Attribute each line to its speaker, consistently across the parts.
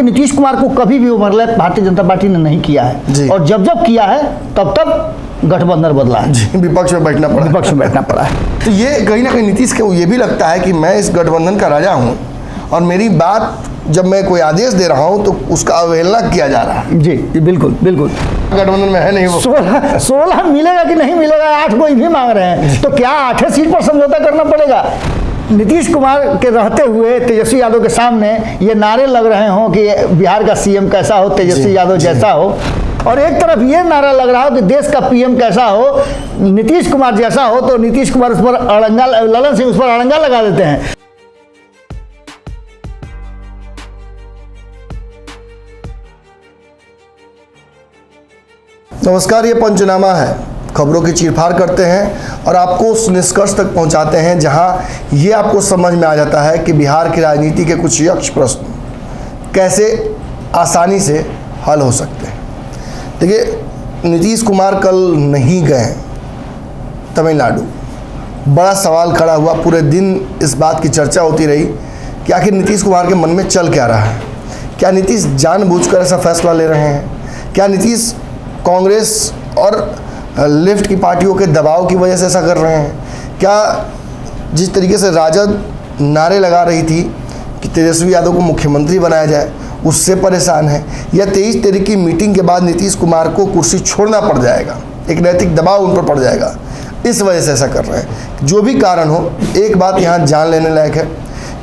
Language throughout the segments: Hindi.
Speaker 1: कि नीतीश कुमार को कभी भी ओवरलैप भारतीय जनता पार्टी ने नहीं किया है, और जब जब किया है तब तब गठबंधन बदला है,
Speaker 2: विपक्ष में बैठना
Speaker 1: पड़ा है।
Speaker 2: तो ये कहीं ना कहीं नीतीश को ये भी लगता है कि मैं इस गठबंधन का राजा हूँ और मेरी बात जब मैं कोई आदेश दे रहा हूँ तो उसका अवहेलना किया जा रहा है।
Speaker 1: जी बिल्कुल बिल्कुल।
Speaker 2: गठबंधन में है नहीं वो
Speaker 1: 16 मिलेगा कि नहीं मिलेगा, 8 कोई भी मांग रहे हैं, तो क्या 8 सीट पर समझौता करना पड़ेगा? नीतीश कुमार के रहते हुए तेजस्वी यादव के सामने ये नारे लग रहे हों कि बिहार का सीएम कैसा हो, तेजस्वी यादव जैसा हो, और एक तरफ ये नारा लग रहा हो कि देश का पीएम कैसा हो, नीतीश कुमार जैसा हो, तो नीतीश कुमार उस पर अड़ंगा, ललन सिंह उस पर अड़ंगा लगा देते हैं।
Speaker 2: नमस्कार, ये पंचनामा है, खबरों की चीरफाड़ करते हैं और आपको उस निष्कर्ष तक पहुंचाते हैं जहां ये आपको समझ में आ जाता है कि बिहार की राजनीति के कुछ यक्ष प्रश्न कैसे आसानी से हल हो सकते हैं। देखिए, नीतीश कुमार कल नहीं गए तमिलनाडु। बड़ा सवाल खड़ा हुआ, पूरे दिन इस बात की चर्चा होती रही कि आखिर नीतीश कुमार के मन में चल क्या रहा है। क्या नीतीश जानबूझकर ऐसा फैसला ले रहे हैं? क्या नीतीश कांग्रेस और लेफ्ट की पार्टियों के दबाव की वजह से ऐसा कर रहे हैं? क्या जिस तरीके से राजद नारे लगा रही थी कि तेजस्वी यादव को मुख्यमंत्री बनाया जाए, उससे परेशान है? या 23 तारीख की मीटिंग के बाद नीतीश कुमार को कुर्सी छोड़ना पड़ जाएगा, एक नैतिक दबाव उन पर पड़ जाएगा, इस वजह से ऐसा कर रहे हैं? जो भी कारण हो, एक बात यहाँ जान लेने लायक है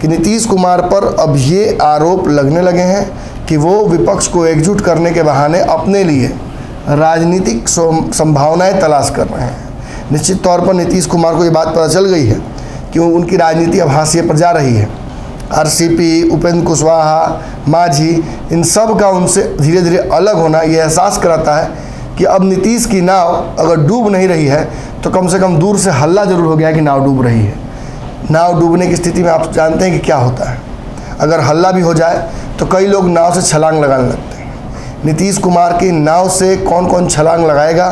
Speaker 2: कि नीतीश कुमार पर अब ये आरोप लगने लगे हैं कि वो विपक्ष को एकजुट करने के बहाने अपने लिए राजनीतिक संभावनाएं तलाश कर रहे हैं। निश्चित तौर पर नीतीश कुमार को ये बात पता चल गई है कि उनकी राजनीति अब हाशिए पर जा रही है। आरसीपी, उपेंद्र कुशवाहा, मांझी, इन सब का उनसे धीरे धीरे अलग होना ये एहसास कराता है कि अब नीतीश की नाव अगर डूब नहीं रही है तो कम से कम दूर से हल्ला जरूर हो गया कि नाव डूब रही है। नाव डूबने की स्थिति में आप जानते हैं कि क्या होता है, अगर हल्ला भी हो जाए तो कई लोग नाव से छलांग लगाने लगते हैं। नीतीश कुमार की नाव से कौन कौन छलांग लगाएगा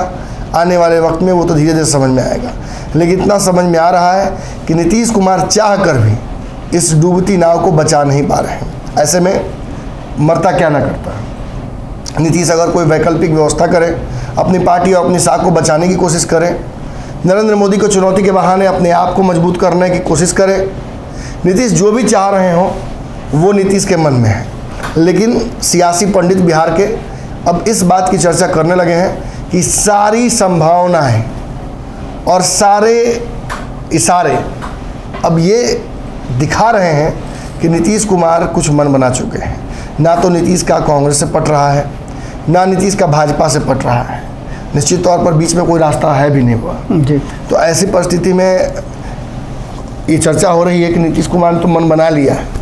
Speaker 2: आने वाले वक्त में वो तो धीरे धीरे समझ में आएगा, लेकिन इतना समझ में आ रहा है कि नीतीश कुमार चाह कर भी इस डूबती नाव को बचा नहीं पा रहे हैं। ऐसे में मरता क्या ना करता। नीतीश अगर कोई वैकल्पिक व्यवस्था करे, अपनी पार्टी और अपनी साख को बचाने की कोशिश करे, नरेंद्र मोदी को चुनौती के बहाने अपने आप को मजबूत करने की कोशिश करे, नीतीश जो भी चाह रहे हों वो नीतीश के मन में है। लेकिन सियासी पंडित बिहार के अब इस बात की चर्चा करने लगे हैं कि सारी संभावनाएं और सारे इशारे अब ये दिखा रहे हैं कि नीतीश कुमार कुछ मन बना चुके हैं। ना तो नीतीश का कांग्रेस से पट रहा है, ना नीतीश का भाजपा से पट रहा है, निश्चित तौर पर बीच में कोई रास्ता है भी नहीं हुआ जी। तो ऐसी परिस्थिति में ये चर्चा हो रही है कि नीतीश कुमार ने तो मन बना लिया है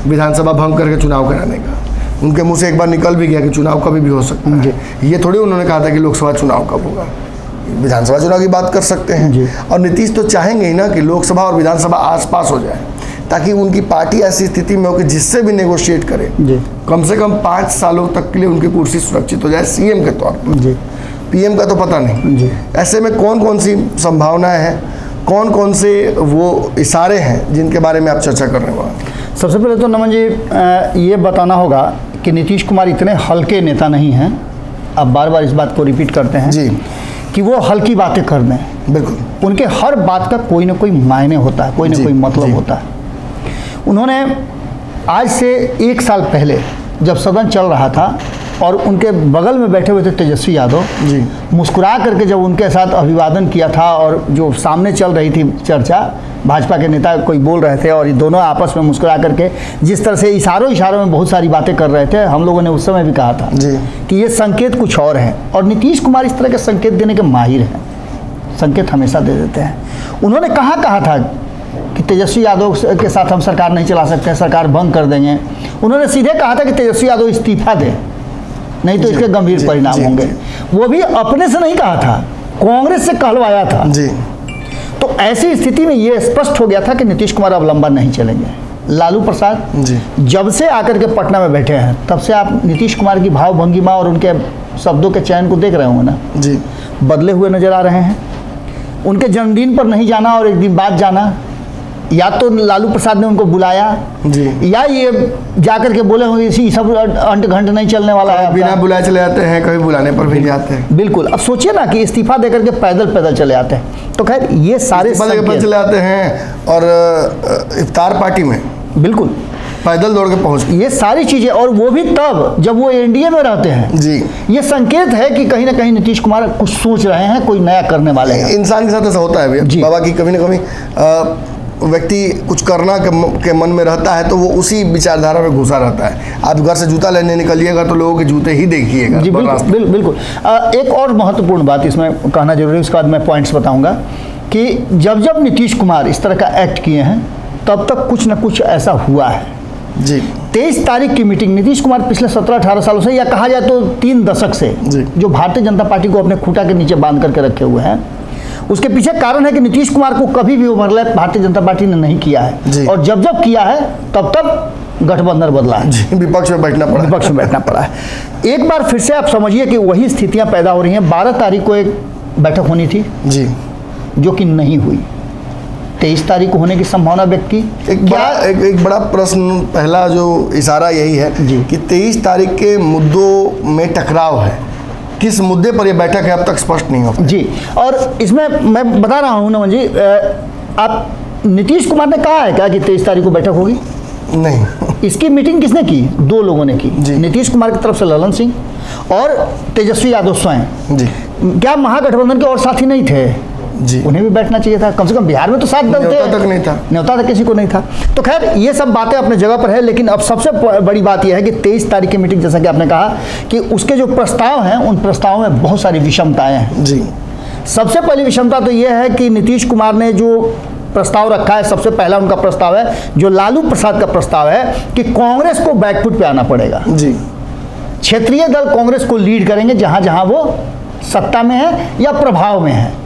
Speaker 2: विधानसभा भंग करके चुनाव कराने का। उनके मुंह से एक बार निकल भी गया कि चुनाव कभी भी हो सकता है। ये थोड़ी उन्होंने कहा था कि लोकसभा चुनाव कब होगा, विधानसभा चुनाव की बात कर सकते हैं। और नीतीश तो चाहेंगे ही ना कि लोकसभा और विधानसभा आसपास हो जाए, ताकि उनकी पार्टी ऐसी स्थिति में हो कि जिससे भी नेगोशिएट करे कम से कम 5 सालों तक के लिए उनकी कुर्सी सुरक्षित हो जाए सीएम के तौर पर। पीएम का तो पता नहीं। ऐसे में कौन कौन सी संभावनाएं हैं, कौन कौन से वो इशारे हैं जिनके बारे में आप चर्चा कर रहे हैं?
Speaker 1: सबसे पहले तो नमन जी ये बताना होगा कि नीतीश कुमार इतने हल्के नेता नहीं हैं। आप बार बार इस बात को रिपीट करते हैं जी कि वो हल्की बातें कर दें।
Speaker 2: बिल्कुल,
Speaker 1: उनके हर बात का कोई ना कोई मायने होता है, कोई ना कोई मतलब होता है। उन्होंने आज से 1 साल पहले जब सदन चल रहा था और उनके बगल में बैठे हुए थे तेजस्वी यादव जी, मुस्कुरा करके जब उनके साथ अभिवादन किया था और जो सामने चल रही थी चर्चा, भाजपा के नेता कोई बोल रहे थे और ये दोनों आपस में मुस्कुरा करके जिस तरह से इशारों में बहुत सारी बातें कर रहे थे, हम लोगों ने उस समय भी कहा था जी कि ये संकेत कुछ और है। और नीतीश कुमार इस तरह के संकेत देने के माहिर हैं, संकेत हमेशा दे देते हैं। उन्होंने कहा था कि तेजस्वी यादव के साथ हम सरकार नहीं चला सकते, सरकार भंग कर देंगे। उन्होंने सीधे कहा था कि तेजस्वी यादव इस्तीफा दें, नहीं तो इसके गंभीर परिणाम होंगे। वो भी अपने से नहीं कहा था, कांग्रेस से कहलवाया था जी। तो ऐसी स्थिति में ये स्पष्ट हो गया था कि नीतीश कुमार अब लंबा नहीं चलेंगे। लालू प्रसाद जी जब से आकर के पटना में बैठे हैं तब से आप नीतीश कुमार की भाव भंगिमा और उनके शब्दों के चयन को देख रहे होंगे ना जी, बदले हुए नजर आ रहे हैं। उनके जन्मदिन पर नहीं जाना और एक दिन बाद जाना, या तो लालू प्रसाद ने उनको बुलाया
Speaker 2: जी,
Speaker 1: या ये जाकर के बोले होंगे इसी सब अंट घंट नहीं चलने वाला है,
Speaker 2: बिना बुलाए चले जाते हैं, कभी बुलाने पर भी जाते हैं।
Speaker 1: बिल्कुल। अब सोचिए ना कि इस्तीफा देकर के पैदल पैदल चले आते हैं। तो खैर ये सारे
Speaker 2: पैदल चले जाते हैं और इफ्तार पार्टी में
Speaker 1: बिल्कुल
Speaker 2: पैदल दौड़ के पहुंच,
Speaker 1: ये सारी चीजें, और वो भी तब जब वो एनडीए में रहते हैं
Speaker 2: जी।
Speaker 1: ये संकेत है कि कहीं ना कहीं नीतीश कुमार कुछ सोच रहे हैं, कोई नया करने वाले हैं।
Speaker 2: इंसान के साथ ऐसा होता है
Speaker 1: जी।
Speaker 2: बाबा की कभी ना कभी व्यक्ति कुछ करना के मन में रहता है तो वो उसी विचारधारा में घुसा रहता है। आप घर से जूता लेने निकलिएगा तो लोगों के जूते ही देखिएगा।
Speaker 1: जी बिल्कुल बिल्कुल। एक और महत्वपूर्ण बात इसमें कहना जरूरी है, उसके बाद मैं पॉइंट्स बताऊंगा कि जब जब नीतीश कुमार इस तरह का एक्ट किए हैं तब तक कुछ न कुछ ऐसा हुआ है
Speaker 2: जी।
Speaker 1: 23 तारीख की मीटिंग, नीतीश कुमार पिछले 17-18 सालों से, या कहा जाए तो 3 दशक से
Speaker 2: जी।
Speaker 1: जो भारतीय जनता पार्टी को अपने खूंटा के नीचे बांध करके रखे हुए हैं, उसके पीछे कारण है कि नीतीश कुमार को कभी भी ओवरलैप भारतीय जनता पार्टी ने नहीं किया है, और जब जब किया है तब तब गठबंधन बदला है,
Speaker 2: विपक्ष में बैठना पड़ा,
Speaker 1: विपक्ष में बैठना पड़ा है। एक बार फिर से आप समझिए कि वही स्थितियां पैदा हो रही हैं। 12 तारीख को एक बैठक होनी थी जी, जो कि नहीं हुई। 23 तारीख को होने की संभावना व्यक्त की।
Speaker 2: एक बड़ा प्रश्न, पहला जो इशारा यही है कि 23 तारीख के मुद्दों में टकराव है। किस मुद्दे पर यह बैठक है अब तक स्पष्ट नहीं हो
Speaker 1: जी। और इसमें मैं बता रहा हूँ नमन जी, आप नीतीश कुमार ने कहा है क्या कि 23 तारीख को बैठक होगी?
Speaker 2: नहीं।
Speaker 1: इसकी मीटिंग किसने की? 2 लोगों ने की, नीतीश कुमार की तरफ से ललन सिंह और तेजस्वी यादव स्वयं जी। क्या महागठबंधन के और साथी नहीं थे जी? उन्हें भी बैठना चाहिए था, कम से कम बिहार में तो 7 दल थे,
Speaker 2: न्योता तक नहीं था,
Speaker 1: न्योता तक किसी को नहीं था। तो खैर ये सब बातें अपने जगह पर है, लेकिन अब सबसे बड़ी बात यह है कि 23 तारीख की मीटिंग, जैसा कि आपने कहा कि उसके जो प्रस्ताव हैं उन प्रस्तावों में बहुत सारी विषमताएं हैं जी। सबसे पहली विषमता तो यह है कि नीतीश कुमार ने जो प्रस्ताव रखा है, सबसे पहला उनका प्रस्ताव है, जो लालू प्रसाद का प्रस्ताव है कि कांग्रेस को बैकफुट पे आना पड़ेगा जी। क्षेत्रीय दल कांग्रेस को लीड करेंगे जहां जहां वो सत्ता में है या प्रभाव में है।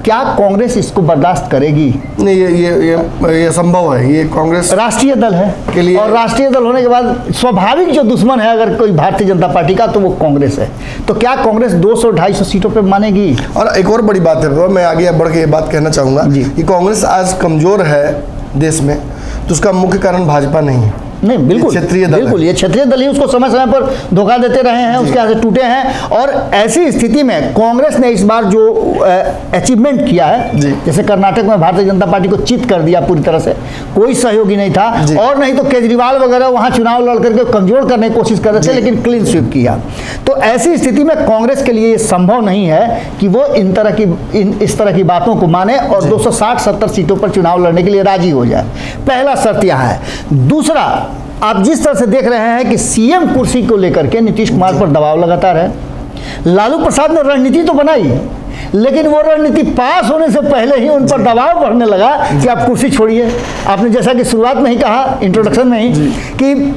Speaker 1: क्या कांग्रेस इसको बर्दाश्त करेगी?
Speaker 2: नहीं, ये संभव है। ये कांग्रेस
Speaker 1: राष्ट्रीय दल है
Speaker 2: के लिए, और
Speaker 1: राष्ट्रीय दल होने के बाद स्वाभाविक जो दुश्मन है अगर कोई भारतीय जनता पार्टी का, तो वो कांग्रेस है। तो क्या कांग्रेस 200-250 सीटों पे मानेगी?
Speaker 2: और एक और बड़ी बात है, मैं आगे बढ़ के ये बात कहना चाहूँगा कि कांग्रेस आज कमजोर है देश में, तो उसका मुख्य कारण भाजपा नहीं है।
Speaker 1: नहीं, बिल्कुल
Speaker 2: क्षेत्रीय दल,
Speaker 1: बिल्कुल ये क्षेत्रीय दल ही उसको समय समय पर धोखा देते रहे हैं, उसके हाथ से टूटे हैं। और ऐसी स्थिति में कांग्रेस ने इस बार जो अचीवमेंट किया है, जैसे कर्नाटक में भारतीय जनता पार्टी को चित कर दिया पूरी तरह से, कोई सहयोगी नहीं था, और नहीं तो केजरीवाल वगैरह वहां चुनाव लड़ करके कमजोर करने की कोशिश कर रहे थे, लेकिन क्लीन स्वीप किया। तो ऐसी स्थिति में कांग्रेस के लिए ये संभव नहीं है कि वो इस तरह की बातों को माने और 260-70 सीटों पर चुनाव लड़ने के लिए राजी हो जाए। पहला शर्त यहाँ है। दूसरा, आप जिस तरह से देख रहे हैं कि सीएम कुर्सी को लेकर के नीतीश कुमार पर दबाव लगातार है। लालू प्रसाद ने रणनीति तो बनाई, लेकिन वो रणनीति पास होने से पहले ही उन पर दबाव बढ़ने लगा कि आप कुर्सी छोड़िए। आपने जैसा कि शुरुआत में ही कहा, इंट्रोडक्शन में ही, कि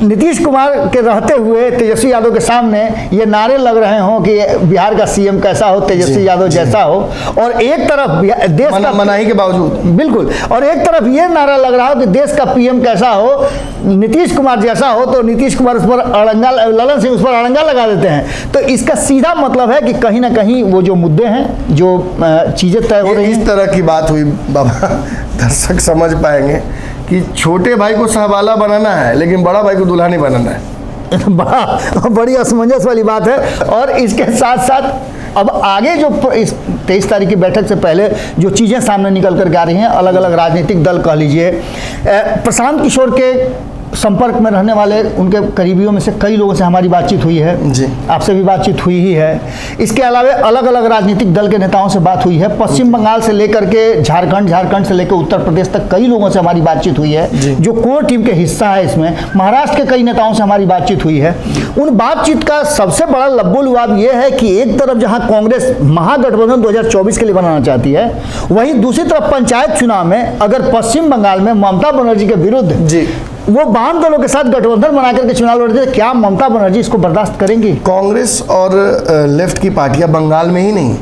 Speaker 1: नीतीश कुमार के रहते हुए तेजस्वी यादव के सामने ये नारे लग रहे हों कि बिहार का सीएम कैसा हो, तेजस्वी यादव जैसा हो, और एक तरफ देश का
Speaker 2: मनाही के बावजूद,
Speaker 1: बिल्कुल, और एक तरफ ये नारा लग रहा हो कि देश का पीएम कैसा हो, नीतीश कुमार जैसा हो, तो नीतीश कुमार उस पर अड़ंगा, ललन सिंह उस पर अड़ंगा लगा देते हैं। तो इसका सीधा मतलब है कि कहीं ना कहीं वो जो मुद्दे हैं, जो चीज़ें तय हो रही हैं,
Speaker 2: इस तरह की बात हुई बाबा, दर्शक समझ पाएंगे कि छोटे भाई को सहवाला बनाना है लेकिन बड़ा भाई को दुल्हा नहीं बनाना है।
Speaker 1: बड़ी असमंजस वाली बात है। और इसके साथ साथ अब आगे जो इस 23 तारीख की बैठक से पहले जो चीज़ें सामने निकल कर आ रही हैं, अलग अलग राजनीतिक दल कह लीजिए, प्रशांत किशोर के संपर्क में रहने वाले उनके करीबियों में से कई लोगों से हमारी बातचीत हुई है जी, आपसे भी बातचीत हुई ही है। इसके अलावा अलग अलग राजनीतिक दल के नेताओं से बात हुई है। पश्चिम बंगाल से लेकर के झारखंड से लेकर उत्तर प्रदेश तक कई लोगों से हमारी बातचीत हुई है जो कोर टीम के हिस्सा है इसमें। महाराष्ट्र के कई नेताओं से हमारी बातचीत हुई है। उन बातचीत का सबसे बड़ा लब्बो-लुआब ये है कि एक तरफ जहाँ कांग्रेस महागठबंधन 2024 के लिए बनाना चाहती है, वहीं दूसरी तरफ पंचायत चुनाव में अगर पश्चिम बंगाल में ममता बनर्जी के विरुद्ध जी वो वाम दलों के साथ गठबंधन बना करके चुनाव लड़ते हैं, क्या ममता बनर्जी इसको बर्दाश्त करेंगी?
Speaker 2: कांग्रेस और लेफ्ट की पार्टियां बंगाल में ही नहीं,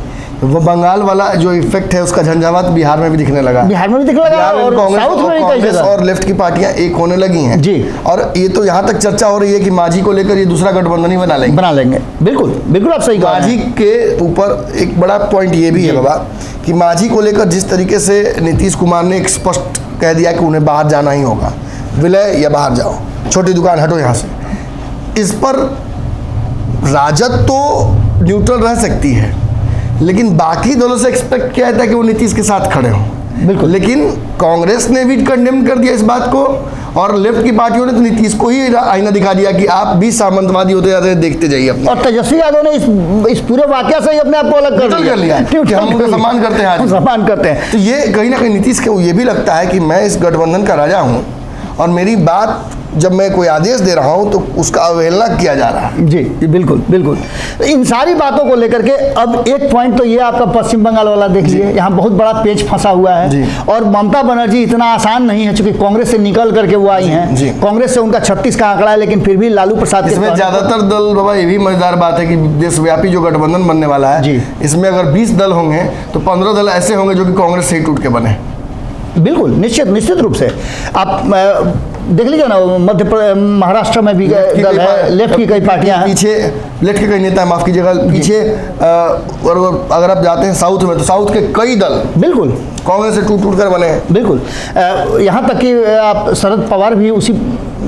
Speaker 2: वो बंगाल वाला जो इफेक्ट है उसका झंझावात बिहार में भी दिखने लगा,
Speaker 1: बिहार में भी दिखने लगा, और
Speaker 2: कांग्रेस और लेफ्ट की पार्टियां एक होने लगी हैं जी। और ये तो यहाँ तक चर्चा हो रही है कि मांझी को लेकर ये दूसरा गठबंधन ही बना लेंगे। बिल्कुल बिल्कुल, आप सही कहा। मांझी के ऊपर एक बड़ा पॉइंट ये भी है बाबा कि मांझी को लेकर जिस तरीके से नीतीश कुमार ने एक स्पष्ट कह दिया कि उन्हें बाहर जाना ही होगा, विलय या बाहर जाओ, छोटी दुकान हटो यहाँ से। इस पर राजद तो न्यूट्रल रह सकती है, लेकिन बाकी दलों से एक्सपेक्ट किया जाता है कि वो नीतीश के साथ खड़े हों।
Speaker 1: बिल्कुल।
Speaker 2: लेकिन कांग्रेस ने भी कंडेम कर दिया इस बात को, और लेफ्ट की पार्टियों ने तो नीतीश को ही आईना दिखा दिया कि आप भी सामंतवादी होते जाते हैं, देखते जाइए अपने।
Speaker 1: और तेजस्वी यादव ने इस पूरे वाकया से ही अपने आप को अलग कर लिया
Speaker 2: कि हम उनका सम्मान करते हैं, आज
Speaker 1: सम्मान करते हैं।
Speaker 2: तो ये कहीं ना कहीं नीतीश को ये भी लगता है कि मैं इस गठबंधन का राजा हूँ, और मेरी बात जब मैं कोई आदेश दे रहा हूं तो उसका अवहेलना किया जा रहा है।
Speaker 1: जी बिल्कुल बिल्कुल। इन सारी बातों को लेकर के अब एक पॉइंट तो ये आपका पश्चिम बंगाल वाला देख लीजिए, यहाँ बहुत बड़ा पेच फंसा हुआ है। और ममता बनर्जी इतना आसान नहीं है, चूंकि कांग्रेस से निकल करके वो आई हैं। कांग्रेस से उनका 36 का आंकड़ा है, लेकिन फिर भी लालू प्रसाद के
Speaker 2: इसमें ज्यादातर दल, बाबा ये भी मजेदार बात है कि देशव्यापी जो गठबंधन बनने वाला है, इसमें अगर 20 दल होंगे तो 15 दल ऐसे होंगे जो कि कांग्रेस से ही टूट के बने।
Speaker 1: बिल्कुल, निश्चित रूप से। आप देख लीजिए ना, महाराष्ट्र में भी दल है, लेफ्ट की कई पार्टियां हैं,
Speaker 2: पीछे लेफ्ट के कई नेता, माफ कीजिएगा, पीछे और अगर आप जाते हैं साउथ में तो साउथ के कई दल
Speaker 1: बिल्कुल
Speaker 2: कांग्रेस से टूट कर बने हैं।
Speaker 1: बिल्कुल, यहाँ तक कि आप शरद पवार भी उसी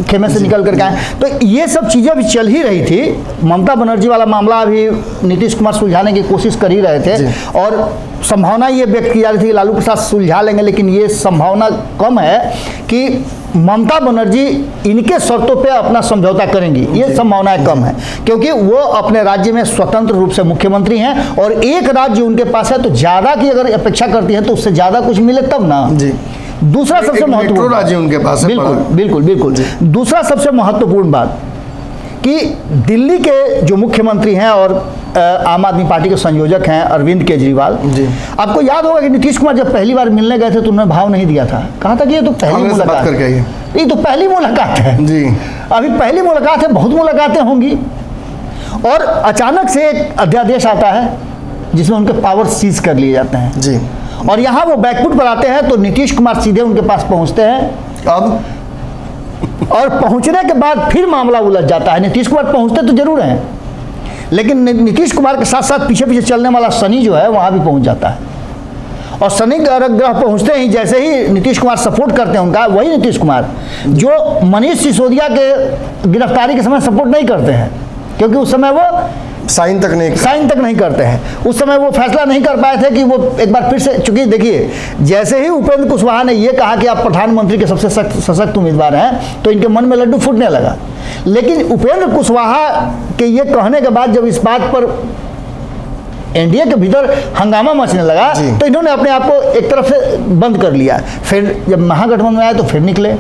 Speaker 1: खेमे से निकल कर आए। तो ये सब चीज़ें भी चल ही रही थी। ममता बनर्जी वाला मामला अभी नीतीश कुमार सुलझाने की कोशिश कर ही रहे थे, और संभावना ये व्यक्त की जा रही थी कि लालू प्रसाद सुलझा लेंगे, लेकिन ये संभावना कम है कि ममता बनर्जी इनके शर्तों पे अपना समझौता करेंगी, ये संभावनाएं कम है, क्योंकि वो अपने राज्य में स्वतंत्र रूप से मुख्यमंत्री हैं, और एक राज्य उनके पास है, तो ज़्यादा की अगर अपेक्षा करती है तो उससे ज़्यादा कुछ मिले तब ना। दूसरा सबसे महत्वपूर्ण
Speaker 2: राज्य उनके पास है।
Speaker 1: बिल्कुल। दूसरा सबसे महत्वपूर्ण बात कि दिल्ली के जो मुख्यमंत्री हैं और आम आदमी पार्टी के संयोजक हैं अरविंद केजरीवाल, आपको याद होगा कि नीतीश कुमार जब पहली बार मिलने गए थे तो उन्होंने भाव नहीं दिया था, कहा था कि ये तो पहली मुलाकात है, ये तो पहली मुलाकात है जी, अभी पहली मुलाकात है, बहुत मुलाकातें होंगी। और अचानक से एक अध्यादेश आता है जिसमें उनके पावर सीज कर लिए जाते हैं जी, और यहाँ वो बैकफुट पर आते हैं, तो नीतीश कुमार सीधे उनके पास पहुँचते हैं। अब और पहुंचने के बाद फिर मामला उलझ जाता है। नीतीश कुमार पहुंचते तो जरूर हैं, लेकिन नीतीश कुमार के साथ साथ पीछे पीछे चलने वाला शनि जो है वहां भी पहुंच जाता है, और शनि ग्रह पहुंचते ही जैसे ही नीतीश कुमार सपोर्ट करते हैं उनका, वही नीतीश कुमार जो मनीष सिसोदिया के गिरफ्तारी के समय सपोर्ट नहीं करते हैं, क्योंकि उस समय वो
Speaker 2: साइन तक नहीं
Speaker 1: करते हैं। उस समय वो फैसला नहीं कर पाए थे कि वो एक बार फिर से, चूंकि देखिए जैसे ही उपेंद्र कुशवाहा ने ये कहा कि आप प्रधानमंत्री के सबसे सशक्त उम्मीदवार हैं, तो इनके मन में लड्डू फूटने लगा। लेकिन उपेंद्र कुशवाहा के ये कहने के बाद जब इस बात पर एनडीए के भीतर हंगामा मचने लगा, तो इन्होंने अपने आप को एक तरफ से बंद कर लिया। फिर जब महागठबंधन आया तो फिर निकले,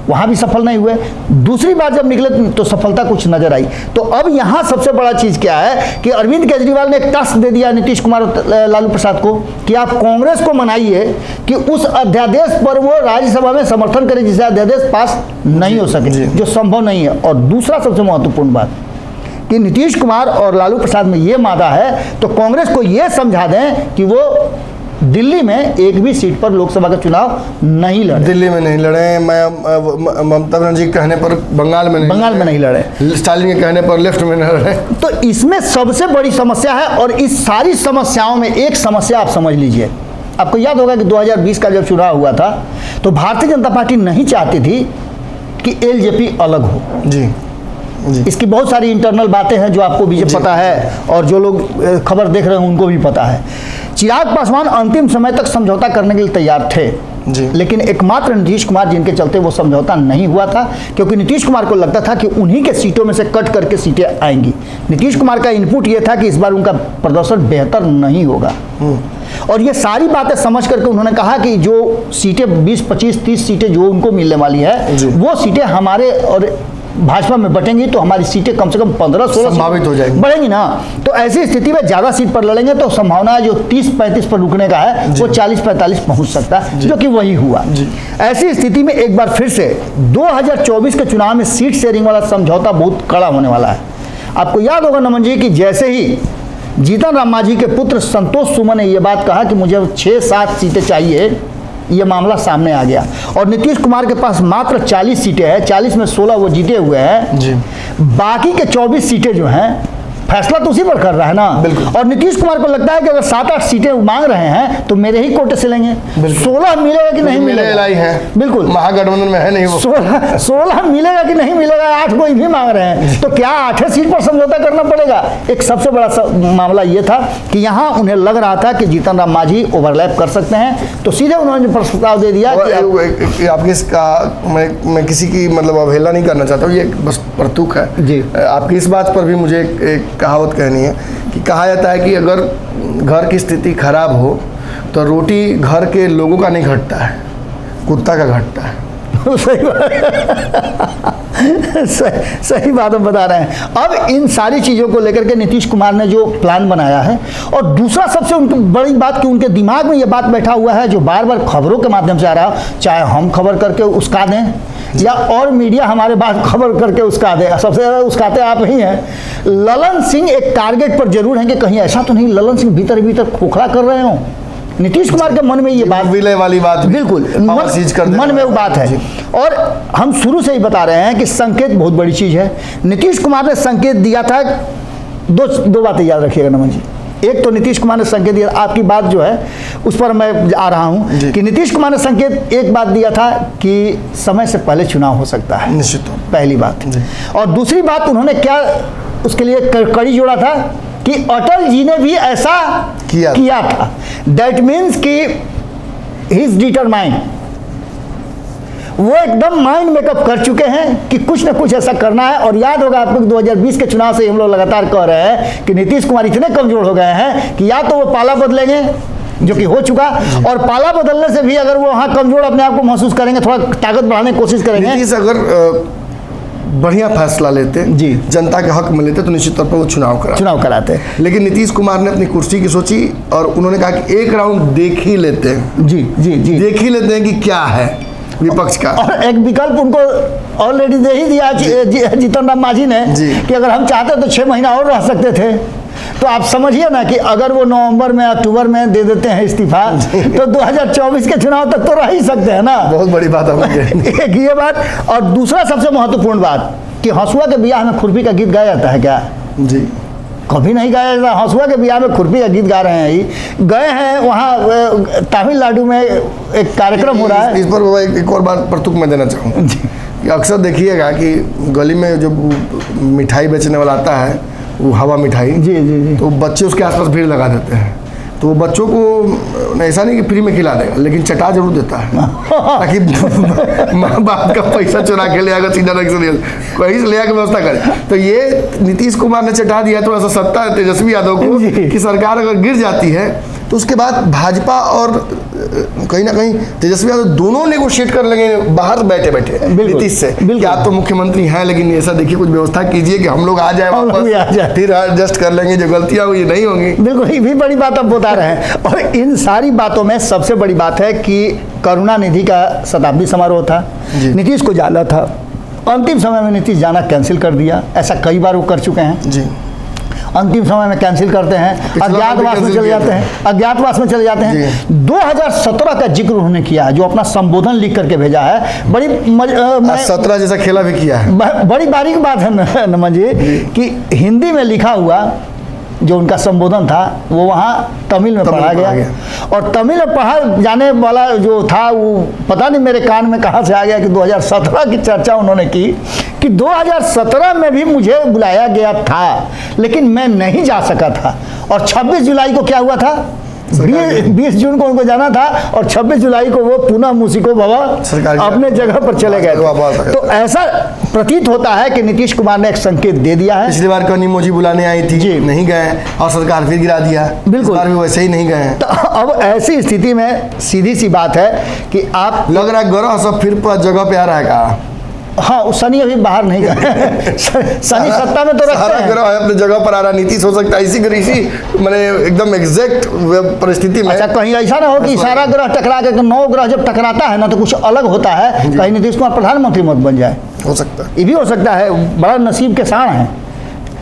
Speaker 1: वहां भी सफल नहीं हुए। दूसरी बार जब निकले तो सफलता कुछ नजर आई। तो अब यहाँ सबसे बड़ा चीज क्या है कि अरविंद केजरीवाल ने एक टास्क दे दिया नीतीश कुमार और लालू प्रसाद को कि आप कांग्रेस को मनाइए कि उस अध्यादेश पर वो राज्यसभा में समर्थन करे जिसे अध्यादेश पास नहीं हो सके, जो संभव नहीं है। और दूसरा सबसे महत्वपूर्ण बात कि नीतीश कुमार और लालू प्रसाद में ये मादा है, तो कांग्रेस को ये समझा दें कि वो दिल्ली में एक भी सीट पर लोकसभा का चुनाव नहीं लड़े।
Speaker 2: दिल्ली में नहीं लड़े, मैं ममता बनर्जी के कहने पर बंगाल में
Speaker 1: नहीं लड़े,
Speaker 2: स्टालिन के कहने पर लेफ्ट में नहीं लड़े।
Speaker 1: तो इसमें सबसे बड़ी समस्या है। और इस सारी समस्याओं में एक समस्या आप समझ लीजिए, आपको याद होगा कि 2020 का जब चुनाव हुआ था तो भारतीय जनता पार्टी नहीं चाहती थी कि एलजेपी अलग हो जी। इसकी बहुत सारी इंटरनल बातें हैं जो आपको भी पता है, और जो लोग खबर देख रहे हैं उनको भी पता है। चिराग पासवान अंतिम समय तक समझौता करने के लिए तैयार थे जी, लेकिन एकमात्र नीतीश कुमार जिनके चलते वो समझौता नहीं हुआ था, क्योंकि नीतीश कुमार को लगता था कि उन्हीं के सीटों में से कट करके सीटें आएंगी। नीतीश कुमार का इनपुट ये था कि इस बार उनका प्रदर्शन बेहतर नहीं होगा, और ये सारी बातें समझ करके उन्होंने कहा कि जो सीटें 20, 25, 30 सीटें जो उनको मिलने वाली है, वो सीटें हमारे और भाजपा में बटेंगी, तो हमारी सीटें कम से कम 15-16
Speaker 2: संभावित हो जाएंगी,
Speaker 1: बढ़ेंगी ना। तो ऐसी स्थिति में ज्यादा सीट पर लड़ेंगे तो संभावना जो 30-35 पर रुकने का है वो 40-45 पहुंच सकता है, जो कि वही हुआ। ऐसी स्थिति में एक बार फिर से 2024 के चुनाव में सीट शेयरिंग वाला समझौता बहुत कड़ा होने वाला है। आपको याद होगा नमन जी कि जैसे ही जीतन राम मांझी के पुत्र संतोष सुमन ने यह बात कहा कि मुझे 6-7 सीटें चाहिए, ये मामला सामने आ गया, और नीतीश कुमार के पास मात्र 40 सीटें हैं, 40 में 16 वो जीते हुए हैं जी। बाकी के 24 सीटें जो हैं फैसला तो उसी पर कर रहा है ना।
Speaker 2: बिल्कुल।
Speaker 1: और नीतीश कुमार को लगता है कि अगर 7-8 सीटें मांग रहे हैं तो मेरे ही कोटे से लेंगे। 16 मिलेगा कि नहीं
Speaker 2: मेरे
Speaker 1: मिलेगा?
Speaker 2: एलाई है,
Speaker 1: बिल्कुल,
Speaker 2: महागठबंधन में है नहीं वो।
Speaker 1: 16 मिलेगा कि नहीं मिलेगा? 8 कोई भी मांग रहे हैं, तो क्या 8 सीट पर समझौता करना पड़ेगा? एक सबसे बड़ा मामला ये था कि यहाँ उन्हें लग रहा था कि जीतन राम मांझी ओवरलैप कर सकते हैं, तो सीधे उन्होंने प्रस्ताव दे दिया कि
Speaker 2: आपकी इसका मैं किसी की मतलब अवहेलना नहीं करना चाहता हूँ, ये बस परतूक है
Speaker 1: जी।
Speaker 2: आपकी इस बात पर भी मुझे एक कहावत कहनी है कि कहा जाता है कि अगर घर की स्थिति खराब हो तो रोटी घर के लोगों का नहीं घटता है, कुत्ता का घटता है।
Speaker 1: सही बात हम बता रहे हैं। अब इन सारी चीज़ों को लेकर के नीतीश कुमार ने जो प्लान बनाया है, और दूसरा सबसे उनकी बड़ी बात कि उनके दिमाग में ये बात बैठा हुआ है जो बार बार खबरों के माध्यम से आ रहा है, चाहे हम खबर करके उसका दें या और मीडिया हमारे बात खबर करके उसका दे, सबसे ज़्यादा उसकाते आप ही हैं। ललन सिंह एक टारगेट पर जरूर हैं कि कहीं ऐसा तो नहीं ललन सिंह भीतर भीतर खोखला कर रहे हों। नीतीश कुमार के मन में ये बात,
Speaker 2: विलय वाली बात,
Speaker 1: बिल्कुल मन में वो बात है। और हम शुरू से ही बता रहे हैं कि संकेत बहुत बड़ी चीज़ है। नीतीश कुमार ने संकेत दिया था, दो बातें याद रखिएगा नमन जी। एक तो नीतीश कुमार ने संकेत दिया, आपकी बात जो है उस पर मैं आ रहा हूं कि नीतीश कुमार ने संकेत एक बात दिया था कि समय से पहले चुनाव हो सकता है,
Speaker 2: निश्चित, पहली बात।
Speaker 1: और दूसरी बात उन्होंने क्या उसके लिए कड़ी जोड़ा था कि अटल जी ने भी ऐसा किया था। दैट मीन्स कि ही इज डिटरमाइंड, वो एकदम माइंड मेकअप कर चुके हैं कि कुछ ना कुछ ऐसा करना है। और याद होगा आपको 2020 के चुनाव से हम लोग लगातार कह रहे हैं कि नीतीश कुमार इतने कमजोर हो गए हैं कि या तो वो पाला बदलेंगे, जो कि हो चुका, और पाला बदलने से भी अगर वो वहाँ कमजोर अपने आप को महसूस करेंगे, थोड़ा ताकत बढ़ाने की कोशिश करेंगे।
Speaker 2: नीतीश अगर बढ़िया फैसला लेते जी, जनता के हक में लेते तो निश्चित तौर पर वो चुनाव कराते। लेकिन नीतीश कुमार ने अपनी कुर्सी की सोची और उन्होंने कहा कि एक राउंड देख ही लेते हैं।
Speaker 1: जी जी जी,
Speaker 2: देख ही लेते हैं कि क्या है विपक्ष का।
Speaker 1: और एक विकल्प उनको ऑलरेडी दे ही दिया जीतन राम मांझी ने कि अगर हम चाहते तो 6 महीना और रह सकते थे। तो आप समझिए ना कि अगर वो नवंबर में अक्टूबर में दे देते हैं इस्तीफा तो 2024 के चुनाव तक तो रह ही सकते हैं ना।
Speaker 2: बहुत बड़ी बात है
Speaker 1: एक ये बात। और दूसरा सबसे महत्वपूर्ण बात कि हंसुआ के बियाह में खुरपी का गीत गाया जाता है क्या?
Speaker 2: जी,
Speaker 1: कभी नहीं गाया जाता। हंसुआ के बियाह में खुरपी का गीत गा रहे हैं, ही गए हैं वहाँ तमिलनाडु में एक कार्यक्रम हो रहा है।
Speaker 2: इस पर एक और बात परतुक में देना चाहूँगा कि अक्सर देखिएगा कि गली में जो मिठाई बेचने वाला आता है, वो हवा मिठाई,
Speaker 1: जी जी जी, तो
Speaker 2: बच्चे उसके आसपास भीड़ लगा देते हैं। तो बच्चों को ऐसा नहीं कि फ्री में खिला देगा, लेकिन चटा जरूर देता है ताकि माँ बाप का पैसा चुरा के ले आएगा, सीधा कहीं से ले आकर व्यवस्था करे। तो ये नीतीश कुमार ने चटा दिया थोड़ा सा सत्ता है तेजस्वी यादव को कि सरकार अगर गिर जाती है तो उसके बाद भाजपा और कहीं ना कहीं तेजस्वी यादव दोनों नेगोशिएट कर लेंगे बाहर बैठे बैठे नीतीश से कि आप तो मुख्यमंत्री हैं, लेकिन ऐसा देखिए कुछ व्यवस्था कीजिए कि हम लोग आ जाए वापस, फिर एडजस्ट कर लेंगे, जो गलतियां हुई नहीं होंगी।
Speaker 1: बिल्कुल, ये भी बड़ी बात आप बता रहे हैं। और इन सारी बातों में सबसे बड़ी बात है कि करुणानिधि का शताब्दी समारोह था, नीतीश को जाना था, अंतिम समय में नीतीश जाना कैंसिल कर दिया। ऐसा कई बार वो कर चुके हैं जी, अंतिम समय में कैंसिल करते हैं, अज्ञातवास में चले जाते हैं, अज्ञातवास में चले जाते हैं। 2017 का जिक्र उन्होंने किया है, जो अपना संबोधन लिख करके भेजा है। बड़ी
Speaker 2: 17 जैसा खेला भी किया है।
Speaker 1: बड़ी बारीक बात है नमन जी कि हिंदी में लिखा हुआ जो उनका संबोधन था वो वहाँ तमिल में पढ़ा गया, और तमिल में पढ़ा जाने वाला जो था वो पता नहीं मेरे कान में कहाँ से आ गया कि 2017 की चर्चा उन्होंने की कि 2017 में भी मुझे बुलाया गया था लेकिन मैं नहीं जा सका था। और 26 जुलाई को क्या हुआ था, 20 जून को उनको जाना था और 26 जुलाई को वो पुनः मुसिको भवन अपने जगह पर चले गए। तो ऐसा प्रतीत होता है कि नीतीश कुमार ने एक संकेत दे दिया है।
Speaker 2: पिछली बार कनिमोजी बुलाने आई थी जी, नहीं गए और सरकार फिर गिरा दिया। बिल्कुल, इस बार भी वैसे ही नहीं गए।
Speaker 1: तो अब ऐसी स्थिति में सीधी सी बात है कि आप
Speaker 2: लग रहा है ग्रह सब फिर जगह पे आ रहा है का?
Speaker 1: हाँ, शनि अभी बाहर नहीं गए शनि सत्ता में तो रखते हैं,
Speaker 2: ग्रह अपने जगह पर आ रहा। नीतीश हो सकता है इसी मैंने एकदम एग्जैक्ट परिस्थिति में।
Speaker 1: अच्छा, कहीं ऐसा ना हो कि सारा ग्रह टकरा के 9 ग्रह जब टकराता है ना तो कुछ अलग होता है, कहीं नीतीश कुमार प्रधानमंत्री मत बन जाए,
Speaker 2: हो सकता है,
Speaker 1: ये भी हो सकता है। बड़ा नसीब के साण है।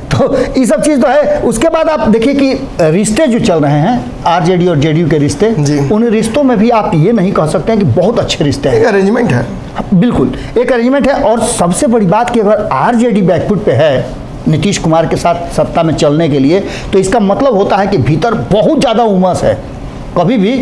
Speaker 1: तो ये सब चीज़ तो है। उसके बाद आप देखिए कि रिश्ते जो चल रहे हैं आरजेडी और जेडीयू के रिश्ते, उन रिश्तों में भी आप ये नहीं कह सकते हैं कि बहुत अच्छे रिश्ते हैं,
Speaker 2: एक अरेंजमेंट है।
Speaker 1: बिल्कुल एक अरेंजमेंट है। और सबसे बड़ी बात कि अगर आरजेडी बैकफुट पे है नीतीश कुमार के साथ सत्ता में चलने के लिए, तो इसका मतलब होता है कि भीतर बहुत ज़्यादा उमस है, कभी भी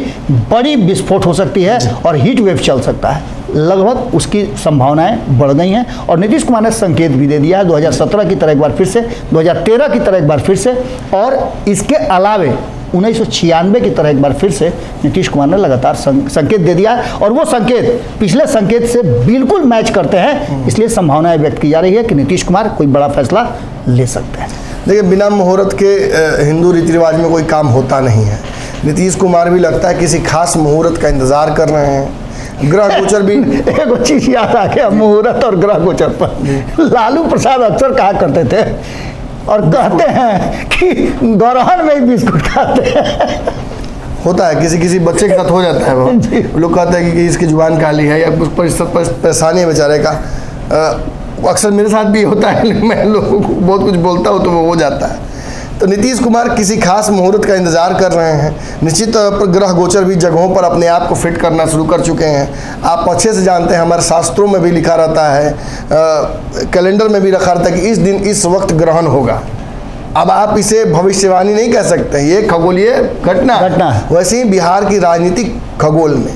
Speaker 1: बड़ी विस्फोट हो सकती है और हीट वेव चल सकता है। लगभग उसकी संभावनाएं बढ़ गई हैं और नीतीश कुमार ने संकेत भी दे दिया है 2017 की तरह एक बार फिर से, 2013 की तरह एक बार फिर से, और इसके अलावे 1996 की तरह एक बार फिर से नीतीश कुमार ने लगातार संकेत दे दिया है और वो संकेत पिछले संकेत से बिल्कुल मैच करते हैं। इसलिए संभावनाएं व्यक्त की जा रही है कि नीतीश कुमार कोई बड़ा फैसला ले सकते हैं।
Speaker 2: देखिए, बिना मुहूर्त के हिंदू रीति रिवाज में कोई काम होता नहीं है। नीतीश कुमार भी लगता है किसी खास मुहूर्त का इंतजार कर रहे हैं। ग्रह गोचर भी
Speaker 1: एक चीज याद आ गया मुहूर्त और ग्रह गोचर पर। लालू प्रसाद अक्सर कहा करते थे और कहते हैं कि गौरहन में ही बिस्कुट खाते हैं।
Speaker 2: होता है, किसी किसी बच्चे के साथ हो जाता है। वो लोग कहते हैं कि इसकी जुबान काली है या कुछ परेशानी है बेचारे का। अक्सर मेरे साथ भी होता है, मैं लोगों को बहुत कुछ बोलता हूँ तो वो हो जाता है। तो नीतीश कुमार किसी खास मुहूर्त का इंतजार कर रहे हैं। निश्चित तौर पर ग्रह गोचर भी जगहों पर अपने आप को फिट करना शुरू कर चुके हैं। आप अच्छे से जानते हैं, हमारे शास्त्रों में भी लिखा रहता है, कैलेंडर में भी रखा रहता है कि इस दिन इस वक्त ग्रहण होगा। अब आप इसे भविष्यवाणी नहीं कह सकते, ये खगोलीय घटना है। वैसे ही बिहार की राजनीतिक खगोल में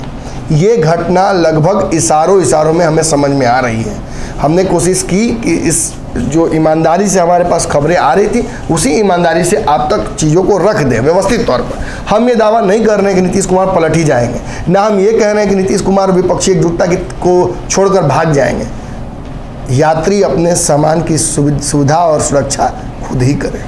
Speaker 2: ये घटना लगभग इशारों में हमें समझ में आ रही है। हमने कोशिश की कि इस जो ईमानदारी से हमारे पास खबरें आ रही थी, उसी ईमानदारी से आप तक चीज़ों को रख दें व्यवस्थित तौर पर। हम ये दावा नहीं कर रहे हैं कि नीतीश कुमार पलट ही जाएंगे, ना हम ये कह रहे हैं कि नीतीश कुमार विपक्षी एकजुटता को छोड़कर भाग जाएंगे। यात्री अपने सामान की सुविधा और सुरक्षा खुद ही करें।